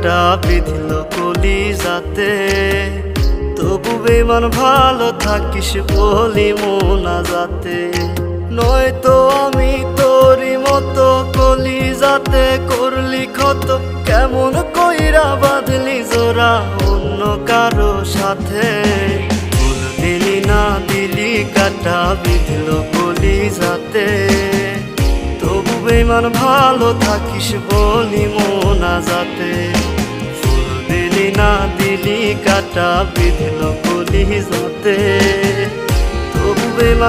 কাটা বিঁধল কলিজাতে, তবু বেমান ভালো থাকিস বলি মোনাজাতে। নয়তো আমি তোরই মতো কলিজাতে করলি ক্ষত, কেমন কইরা বাঁধলি জোড়া অন্য কারো সাথে। ফুল দিলি না দিলি কাটা বিঁধল কলিজাতে, তবু বেমান ভালো থাকিস বলি মোনাজাতে। ফুল দিলি না দিলি কাটা বিঁধল কলিজাতে, তবু বেমান